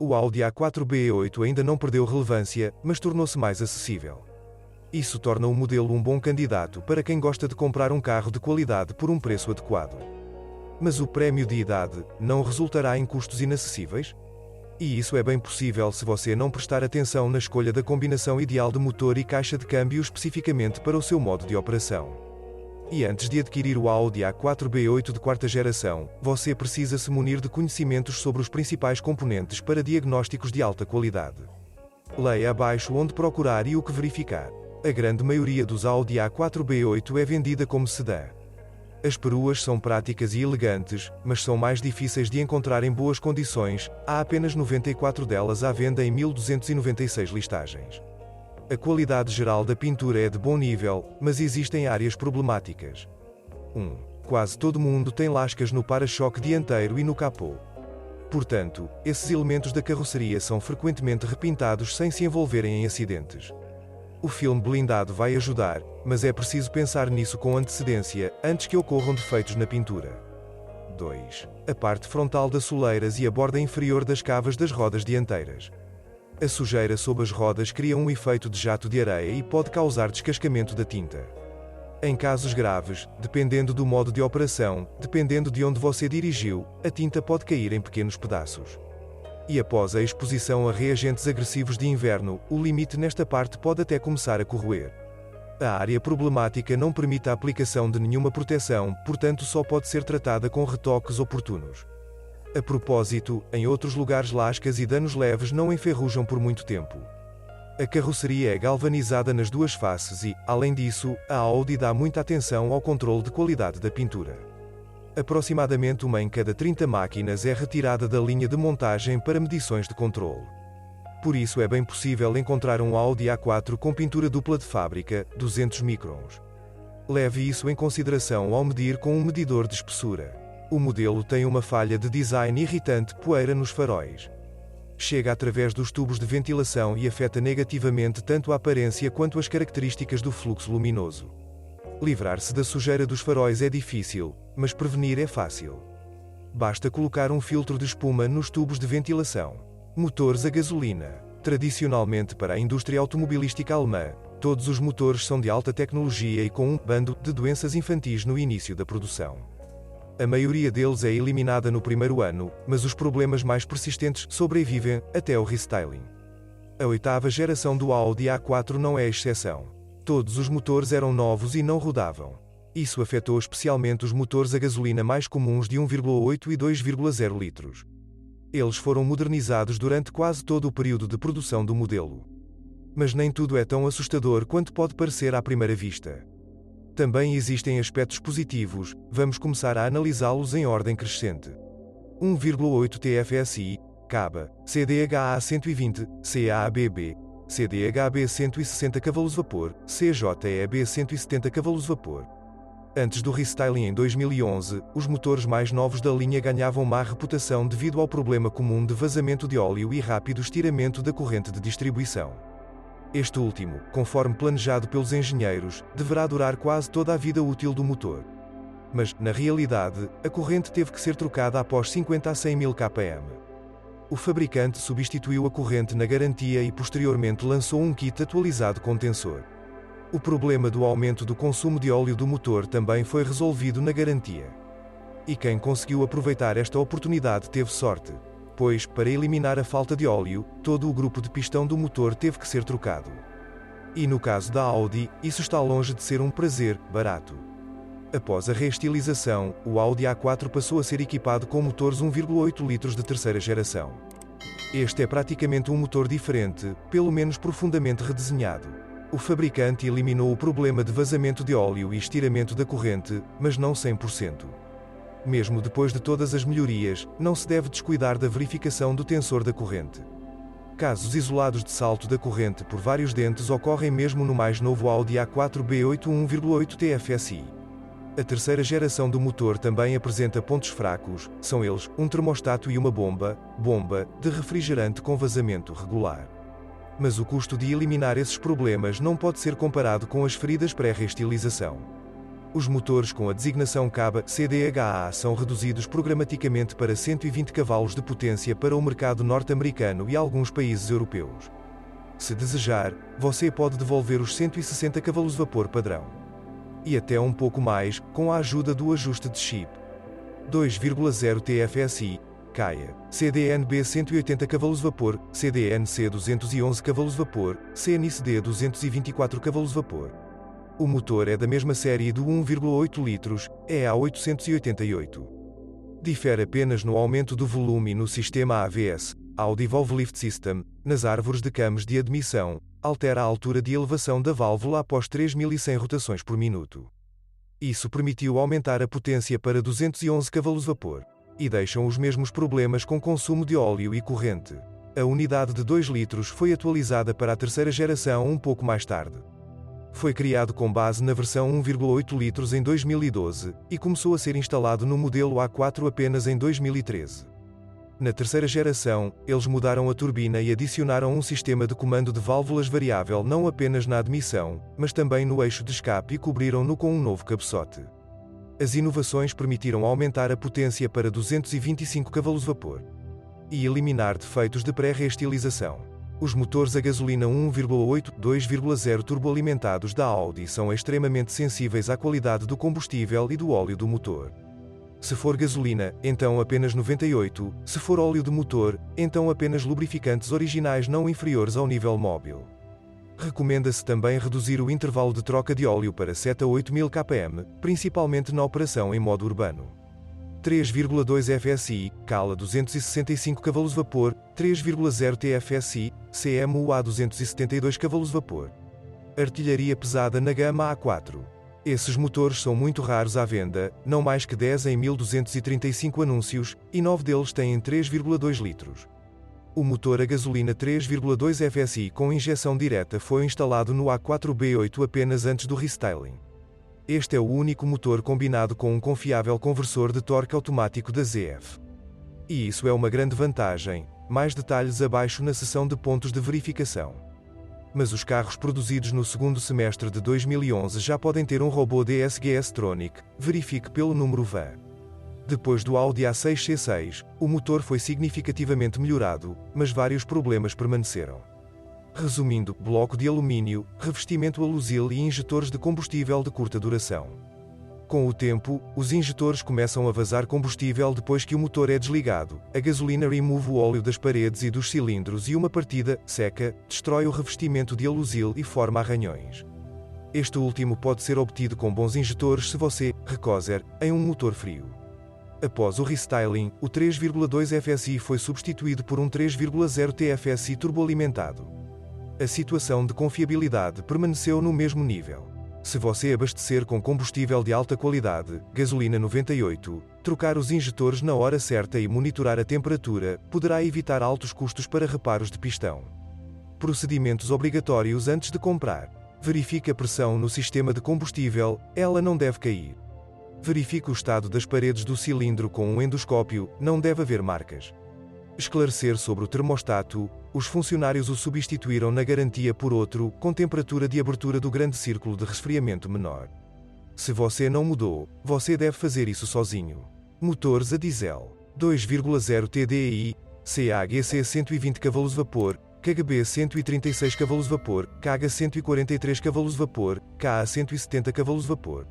O Audi A4 B8 ainda não perdeu relevância, mas tornou-se mais acessível. Isso torna o modelo um bom candidato para quem gosta de comprar um carro de qualidade por um preço adequado. Mas o prémio de idade não resultará em custos inacessíveis? E isso é bem possível se você não prestar atenção na escolha da combinação ideal de motor e caixa de câmbio especificamente para o seu modo de operação. E antes de adquirir o Audi A4 B8 de quarta geração, você precisa se munir de conhecimentos sobre os principais componentes para diagnósticos de alta qualidade. Leia abaixo onde procurar e o que verificar. A grande maioria dos Audi A4 B8 é vendida como sedã. As peruas são práticas e elegantes, mas são mais difíceis de encontrar em boas condições, há apenas 94 delas à venda em 1296 listagens. A qualidade geral da pintura é de bom nível, mas existem áreas problemáticas. 1. Quase todo mundo tem lascas no para-choque dianteiro e no capô. Portanto, esses elementos da carroceria são frequentemente repintados sem se envolverem em acidentes. O filme blindado vai ajudar, mas é preciso pensar nisso com antecedência, antes que ocorram defeitos na pintura. 2. A parte frontal das soleiras e a borda inferior das cavas das rodas dianteiras. A sujeira sob as rodas cria um efeito de jato de areia e pode causar descascamento da tinta. Em casos graves, dependendo do modo de operação, dependendo de onde você dirigiu, a tinta pode cair em pequenos pedaços. E após a exposição a reagentes agressivos de inverno, o limite nesta parte pode até começar a corroer. A área problemática não permite a aplicação de nenhuma proteção, portanto só pode ser tratada com retoques oportunos. A propósito, em outros lugares lascas e danos leves não enferrujam por muito tempo. A carroceria é galvanizada nas duas faces e, além disso, a Audi dá muita atenção ao controle de qualidade da pintura. Aproximadamente uma em cada 30 máquinas é retirada da linha de montagem para medições de controle. Por isso é bem possível encontrar um Audi A4 com pintura dupla de fábrica, 200 microns. Leve isso em consideração ao medir com um medidor de espessura. O modelo tem uma falha de design irritante, poeira nos faróis. Chega através dos tubos de ventilação e afeta negativamente tanto a aparência quanto as características do fluxo luminoso. Livrar-se da sujeira dos faróis é difícil, mas prevenir é fácil. Basta colocar um filtro de espuma nos tubos de ventilação. Motores a gasolina. Tradicionalmente para a indústria automobilística alemã, todos os motores são de alta tecnologia e com um bando de doenças infantis no início da produção. A maioria deles é eliminada no primeiro ano, mas os problemas mais persistentes sobrevivem até o restyling. A oitava geração do Audi A4 não é exceção. Todos os motores eram novos e não rodavam. Isso afetou especialmente os motores a gasolina mais comuns de 1,8 e 2,0 litros. Eles foram modernizados durante quase todo o período de produção do modelo. Mas nem tudo é tão assustador quanto pode parecer à primeira vista. Também existem aspectos positivos, vamos começar a analisá-los em ordem crescente. 1,8 TFSI, CABA, CDHA 120, CABB, CDHB 160 cavalos-vapor, CJEB 170 cavalos-vapor. Antes do restyling em 2011, os motores mais novos da linha ganhavam má reputação devido ao problema comum de vazamento de óleo e rápido estiramento da corrente de distribuição. Este último, conforme planejado pelos engenheiros, deverá durar quase toda a vida útil do motor. Mas, na realidade, a corrente teve que ser trocada após 50 a 100 mil km. O fabricante substituiu a corrente na garantia e posteriormente lançou um kit atualizado com tensor. O problema do aumento do consumo de óleo do motor também foi resolvido na garantia. E quem conseguiu aproveitar esta oportunidade teve sorte. Pois, para eliminar a falta de óleo, todo o grupo de pistão do motor teve que ser trocado. E no caso da Audi, isso está longe de ser um prazer barato. Após a reestilização, o Audi A4 passou a ser equipado com motores 1,8 litros de terceira geração. Este é praticamente um motor diferente, pelo menos profundamente redesenhado. O fabricante eliminou o problema de vazamento de óleo e estiramento da corrente, mas não 100%. Mesmo depois de todas as melhorias, não se deve descuidar da verificação do tensor da corrente. Casos isolados de salto da corrente por vários dentes ocorrem mesmo no mais novo Audi A4 B8 1,8 TFSI. A terceira geração do motor também apresenta pontos fracos, são eles, um termostato e uma bomba de refrigerante com vazamento regular. Mas o custo de eliminar esses problemas não pode ser comparado com as feridas pré-reestilização. Os motores com a designação CABA CDHA são reduzidos programaticamente para 120 cavalos de potência para o mercado norte-americano e alguns países europeus. Se desejar, você pode devolver os 160 cavalos vapor padrão. E até um pouco mais, com a ajuda do ajuste de chip. 2,0 TFSI, CAIA, CDNB 180 cavalos vapor, CDNC 211 cavalos vapor, CNCD 224 cavalos vapor. O motor é da mesma série do 1,8 litros, EA888. Difere apenas no aumento do volume no sistema AVS, Audi Valve Lift System, nas árvores de cames de admissão, altera a altura de elevação da válvula após 3100 rotações por minuto. Isso permitiu aumentar a potência para 211 cavalos vapor. E deixam os mesmos problemas com consumo de óleo e corrente. A unidade de 2 litros foi atualizada para a terceira geração um pouco mais tarde. Foi criado com base na versão 1,8 litros em 2012, e começou a ser instalado no modelo A4 apenas em 2013. Na terceira geração, eles mudaram a turbina e adicionaram um sistema de comando de válvulas variável não apenas na admissão, mas também no eixo de escape e cobriram-no com um novo cabeçote. As inovações permitiram aumentar a potência para 225 cavalos vapor e eliminar defeitos de pré-reestilização. Os motores a gasolina 1,8, 2,0 turboalimentados da Audi são extremamente sensíveis à qualidade do combustível e do óleo do motor. Se for gasolina, então apenas 98, se for óleo de motor, então apenas lubrificantes originais não inferiores ao nível móvel. Recomenda-se também reduzir o intervalo de troca de óleo para 7 a 8000 kpm, principalmente na operação em modo urbano. 3,2 FSI, Cala 265 cavalos vapor, 3,0 TFSI, CMUA 272 cavalos vapor. Artilharia pesada na gama A4. Esses motores são muito raros à venda, não mais que 10 em 1235 anúncios, e 9 deles têm 3,2 litros. O motor a gasolina 3,2 FSI com injeção direta foi instalado no A4B8 apenas antes do restyling. Este é o único motor combinado com um confiável conversor de torque automático da ZF. E isso é uma grande vantagem. Mais detalhes abaixo na seção de pontos de verificação. Mas os carros produzidos no segundo semestre de 2011 já podem ter um robô DSG S-Tronic, verifique pelo número VAN. Depois do Audi A6 C6, o motor foi significativamente melhorado, mas vários problemas permaneceram. Resumindo, bloco de alumínio, revestimento alusil e injetores de combustível de curta duração. Com o tempo, os injetores começam a vazar combustível depois que o motor é desligado, a gasolina remove o óleo das paredes e dos cilindros e uma partida, seca, destrói o revestimento de alusil e forma arranhões. Este último pode ser obtido com bons injetores se você, recoser, em um motor frio. Após o restyling, o 3,2 FSI foi substituído por um 3,0 TFSI turboalimentado. A situação de confiabilidade permaneceu no mesmo nível. Se você abastecer com combustível de alta qualidade, gasolina 98, trocar os injetores na hora certa e monitorar a temperatura, poderá evitar altos custos para reparos de pistão. Procedimentos obrigatórios antes de comprar. Verifique a pressão no sistema de combustível, ela não deve cair. Verifique o estado das paredes do cilindro com um endoscópio, não deve haver marcas. Esclarecer sobre o termostato, os funcionários o substituíram na garantia por outro, com temperatura de abertura do grande círculo de resfriamento menor. Se você não mudou, você deve fazer isso sozinho. Motores a diesel. 2,0 TDI, CAGC 120 cavalos vapor, KGB 136 cavalos vapor, KAGA 143 cavalos vapor, KA 170 cavalos vapor.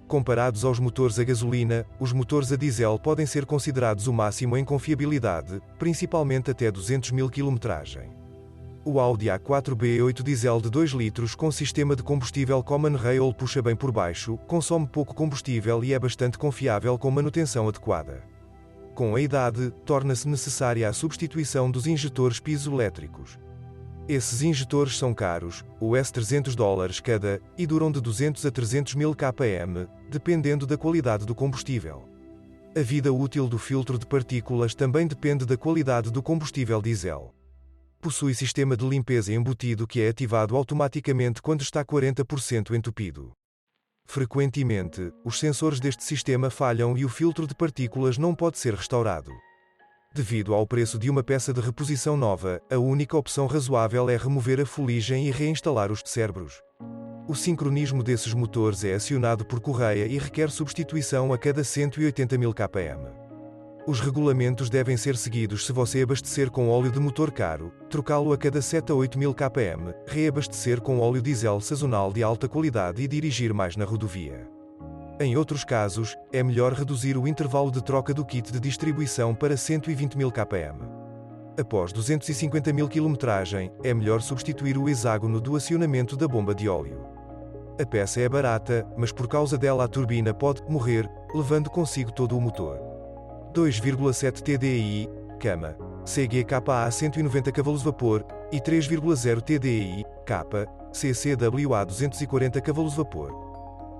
Comparados aos motores a gasolina, os motores a diesel podem ser considerados o máximo em confiabilidade, principalmente até 200 mil km. O Audi A4B8 diesel de 2 litros com sistema de combustível Common Rail puxa bem por baixo, consome pouco combustível e é bastante confiável com manutenção adequada. Com a idade, torna-se necessária a substituição dos injetores piezoelétricos. Esses injetores são caros, US $300 cada, e duram de 200 a 300 mil kpm, dependendo da qualidade do combustível. A vida útil do filtro de partículas também depende da qualidade do combustível diesel. Possui sistema de limpeza embutido que é ativado automaticamente quando está 40% entupido. Frequentemente, os sensores deste sistema falham e o filtro de partículas não pode ser restaurado. Devido ao preço de uma peça de reposição nova, a única opção razoável é remover a fuligem e reinstalar os cérebros. O sincronismo desses motores é acionado por correia e requer substituição a cada 180.000 km. Os regulamentos devem ser seguidos se você abastecer com óleo de motor caro, trocá-lo a cada 7 a 8.000 km, reabastecer com óleo diesel sazonal de alta qualidade e dirigir mais na rodovia. Em outros casos, é melhor reduzir o intervalo de troca do kit de distribuição para 120.000 km. Após 250.000 km, é melhor substituir o hexágono do acionamento da bomba de óleo. A peça é barata, mas por causa dela a turbina pode morrer, levando consigo todo o motor. 2,7 TDI, cama, CGKA 190 kV e 3,0 TDI, capa, CCWA 240 kV.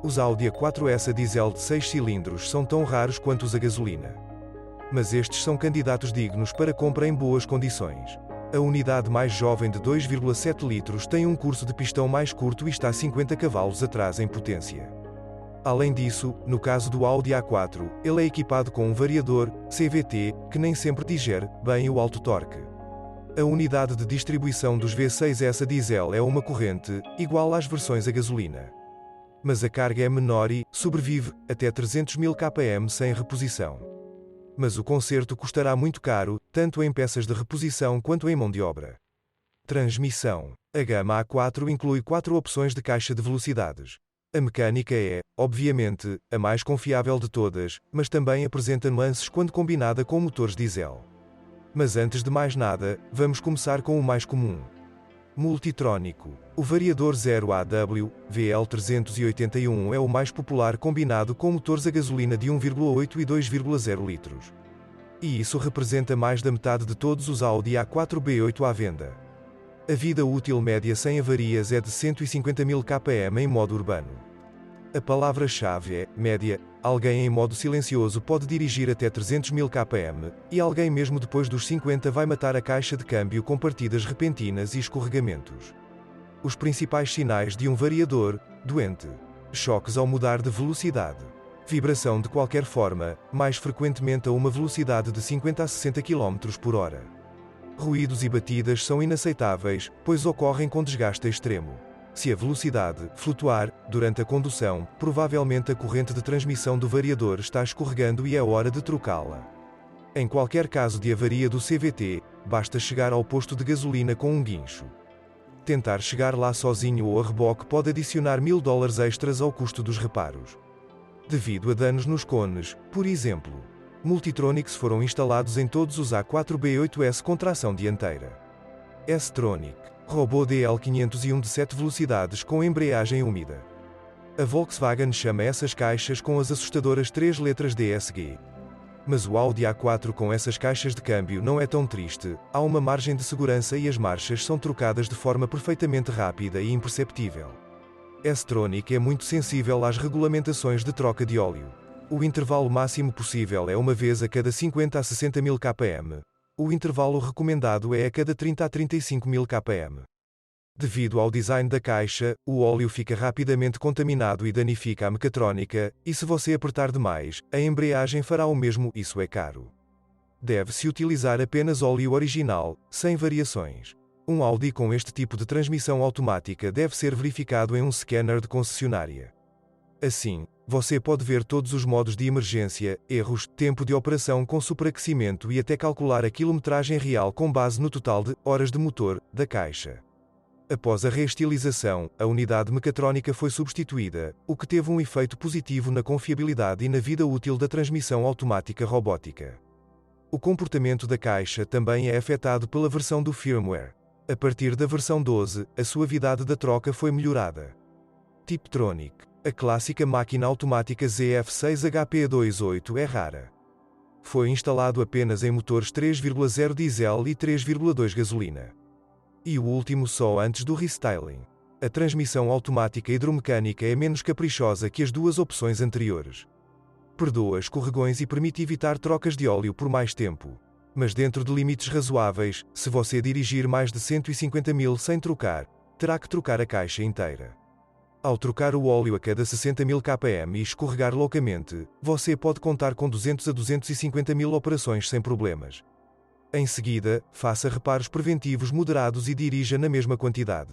Os Audi A4S a diesel de 6 cilindros são tão raros quanto os a gasolina. Mas estes são candidatos dignos para compra em boas condições. A unidade mais jovem de 2,7 litros tem um curso de pistão mais curto e está 50 cavalos atrás em potência. Além disso, no caso do Audi A4, ele é equipado com um variador, CVT, que nem sempre digere bem o alto torque. A unidade de distribuição dos V6S a diesel é uma corrente, igual às versões a gasolina. Mas a carga é menor e sobrevive até 300.000 km sem reposição. Mas o conserto custará muito caro, tanto em peças de reposição quanto em mão de obra. Transmissão. A gama A4 inclui 4 opções de caixa de velocidades. A mecânica é, obviamente, a mais confiável de todas, mas também apresenta nuances quando combinada com motores diesel. Mas antes de mais nada, vamos começar com o mais comum. Multitrónico. O variador 0AW, VL381 é o mais popular combinado com motores a gasolina de 1,8 e 2,0 litros. E isso representa mais da metade de todos os Audi A4 B8 à venda. A vida útil média sem avarias é de 150.000 km em modo urbano. A palavra-chave é média. Alguém em modo silencioso pode dirigir até 300.000 km, e alguém mesmo depois dos 50 vai matar a caixa de câmbio com partidas repentinas e escorregamentos. Os principais sinais de um variador doente: choques ao mudar de velocidade, vibração de qualquer forma, mais frequentemente a uma velocidade de 50 a 60 km por hora. Ruídos e batidas são inaceitáveis, pois ocorrem com desgaste extremo. Se a velocidade flutuar durante a condução, provavelmente a corrente de transmissão do variador está escorregando e é hora de trocá-la. Em qualquer caso de avaria do CVT, basta chegar ao posto de gasolina com um guincho. Tentar chegar lá sozinho ou a reboque pode adicionar $1.000 extras ao custo dos reparos. Devido a danos nos cones, por exemplo, Multitronics foram instalados em todos os A4 B8S com tração dianteira. S-Tronic. Robô DL501 de 7 velocidades com embreagem úmida. A Volkswagen chama essas caixas com as assustadoras 3 letras DSG. Mas o Audi A4 com essas caixas de câmbio não é tão triste, há uma margem de segurança e as marchas são trocadas de forma perfeitamente rápida e imperceptível. S-Tronic é muito sensível às regulamentações de troca de óleo. O intervalo máximo possível é uma vez a cada 50 a 60.000 km. O intervalo recomendado é a cada 30 a 35.000 km. Devido ao design da caixa, o óleo fica rapidamente contaminado e danifica a mecatrónica, e se você apertar demais, a embreagem fará o mesmo. Isso é caro. Deve-se utilizar apenas óleo original, sem variações. Um Audi com este tipo de transmissão automática deve ser verificado em um scanner de concessionária. Assim, você pode ver todos os modos de emergência, erros, tempo de operação com superaquecimento e até calcular a quilometragem real com base no total de horas de motor da caixa. Após a reestilização, a unidade mecatrónica foi substituída, o que teve um efeito positivo na confiabilidade e na vida útil da transmissão automática robótica. O comportamento da caixa também é afetado pela versão do firmware. A partir da versão 12, a suavidade da troca foi melhorada. Tiptronic. A clássica máquina automática ZF6HP28 é rara. Foi instalado apenas em motores 3,0 diesel e 3,2 gasolina. E o último só antes do restyling. A transmissão automática hidromecânica é menos caprichosa que as duas opções anteriores. Perdoa escorregões e permite evitar trocas de óleo por mais tempo. Mas dentro de limites razoáveis, se você dirigir mais de 150.000 sem trocar, terá que trocar a caixa inteira. Ao trocar o óleo a cada 60.000 km e escorregar loucamente, você pode contar com 200 a 250.000 operações sem problemas. Em seguida, faça reparos preventivos moderados e dirija na mesma quantidade.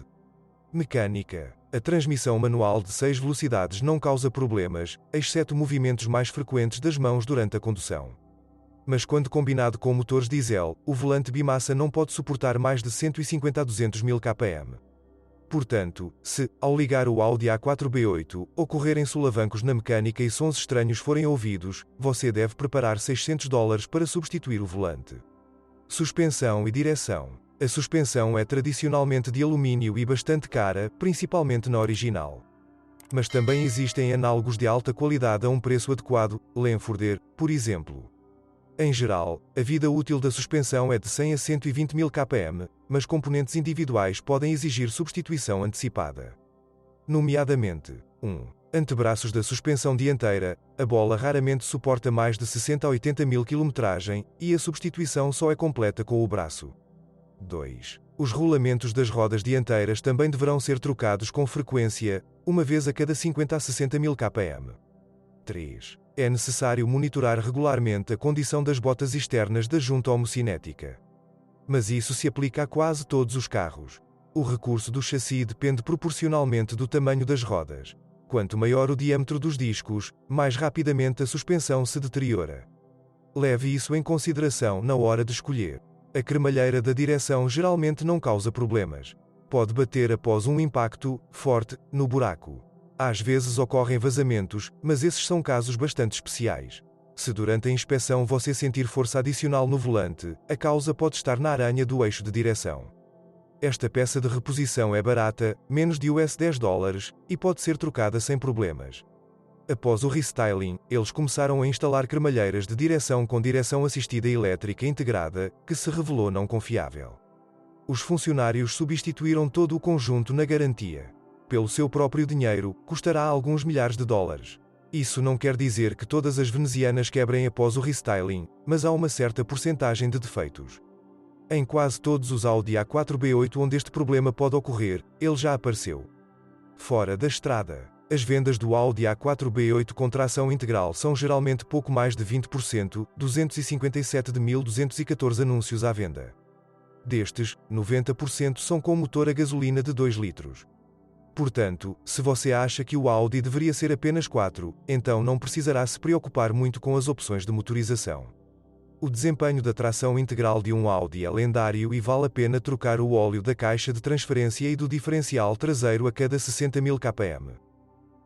Mecânica. A transmissão manual de 6 velocidades não causa problemas, exceto movimentos mais frequentes das mãos durante a condução. Mas quando combinado com motores diesel, o volante bimassa não pode suportar mais de 150 a 200 mil kpm. Portanto, se, ao ligar o Audi A4 B8, ocorrerem solavancos na mecânica e sons estranhos forem ouvidos, você deve preparar $600 para substituir o volante. Suspensão e direção. A suspensão é tradicionalmente de alumínio e bastante cara, principalmente na original. Mas também existem análogos de alta qualidade a um preço adequado, Lanforder, por exemplo. Em geral, a vida útil da suspensão é de 100 a 120 mil kpm, mas componentes individuais podem exigir substituição antecipada. Nomeadamente, 1. Antebraços da suspensão dianteira. A bola raramente suporta mais de 60 a 80 mil km, e a substituição só é completa com o braço. 2. Os rolamentos das rodas dianteiras também deverão ser trocados com frequência, uma vez a cada 50 a 60 mil kpm. 3. É necessário monitorar regularmente a condição das botas externas da junta homocinética. Mas isso se aplica a quase todos os carros. O recurso do chassi depende proporcionalmente do tamanho das rodas. Quanto maior o diâmetro dos discos, mais rapidamente a suspensão se deteriora. Leve isso em consideração na hora de escolher. A cremalheira da direção geralmente não causa problemas. Pode bater após um impacto forte no buraco. Às vezes ocorrem vazamentos, mas esses são casos bastante especiais. Se durante a inspeção você sentir força adicional no volante, a causa pode estar na aranha do eixo de direção. Esta peça de reposição é barata, menos de $10, e pode ser trocada sem problemas. Após o restyling, eles começaram a instalar cremalheiras de direção com direção assistida elétrica integrada, que se revelou não confiável. Os funcionários substituíram todo o conjunto na garantia. Pelo seu próprio dinheiro, custará alguns milhares de dólares. Isso não quer dizer que todas as venezianas quebrem após o restyling, mas há uma certa porcentagem de defeitos. Em quase todos os Audi A4 B8 onde este problema pode ocorrer, ele já apareceu. Fora da estrada. As vendas do Audi A4 B8 com tração integral são geralmente pouco mais de 20%, 257.214 anúncios à venda. Destes, 90% são com motor a gasolina de 2 litros. Portanto, se você acha que o Audi deveria ser apenas 4, então não precisará se preocupar muito com as opções de motorização. O desempenho da tração integral de um Audi é lendário e vale a pena trocar o óleo da caixa de transferência e do diferencial traseiro a cada 60 mil kpm.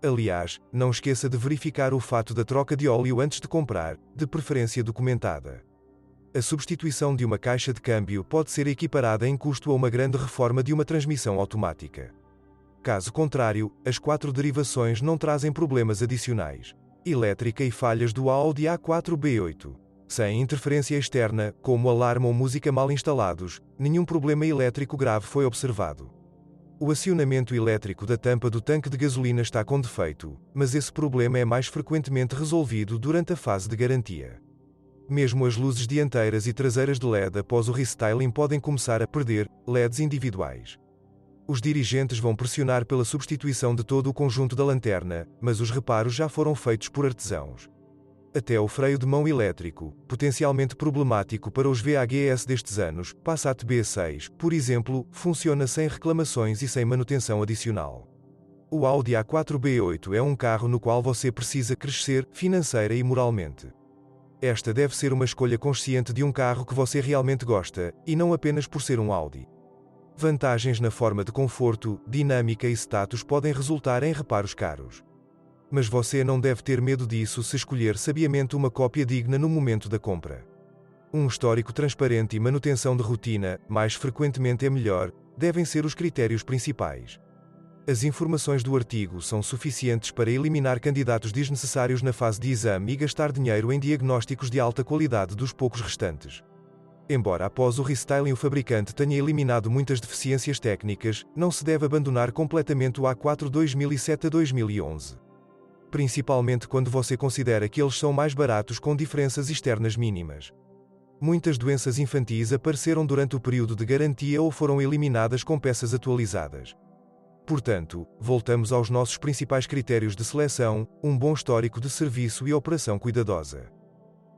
Aliás, não esqueça de verificar o fato da troca de óleo antes de comprar, de preferência documentada. A substituição de uma caixa de câmbio pode ser equiparada em custo a uma grande reforma de uma transmissão automática. Caso contrário, as 4 derivações não trazem problemas adicionais. Elétrica e falhas do Audi A4 B8. Sem interferência externa, como alarme ou música mal instalados, nenhum problema elétrico grave foi observado. O acionamento elétrico da tampa do tanque de gasolina está com defeito, mas esse problema é mais frequentemente resolvido durante a fase de garantia. Mesmo as luzes dianteiras e traseiras de LED após o restyling podem começar a perder LEDs individuais. Os dirigentes vão pressionar pela substituição de todo o conjunto da lanterna, mas os reparos já foram feitos por artesãos. Até o freio de mão elétrico, potencialmente problemático para os VHS destes anos, Passat B6, por exemplo, funciona sem reclamações e sem manutenção adicional. O Audi A4 B8 é um carro no qual você precisa crescer, financeira e moralmente. Esta deve ser uma escolha consciente de um carro que você realmente gosta, e não apenas por ser um Audi. Vantagens na forma de conforto, dinâmica e status podem resultar em reparos caros. Mas você não deve ter medo disso se escolher sabiamente uma cópia digna no momento da compra. Um histórico transparente e manutenção de rotina, mais frequentemente é melhor, devem ser os critérios principais. As informações do artigo são suficientes para eliminar candidatos desnecessários na fase de exame e gastar dinheiro em diagnósticos de alta qualidade dos poucos restantes. Embora após o restyling o fabricante tenha eliminado muitas deficiências técnicas, não se deve abandonar completamente o A4 2007 a 2011. Principalmente quando você considera que eles são mais baratos com diferenças externas mínimas. Muitas doenças infantis apareceram durante o período de garantia ou foram eliminadas com peças atualizadas. Portanto, voltamos aos nossos principais critérios de seleção: um bom histórico de serviço e operação cuidadosa.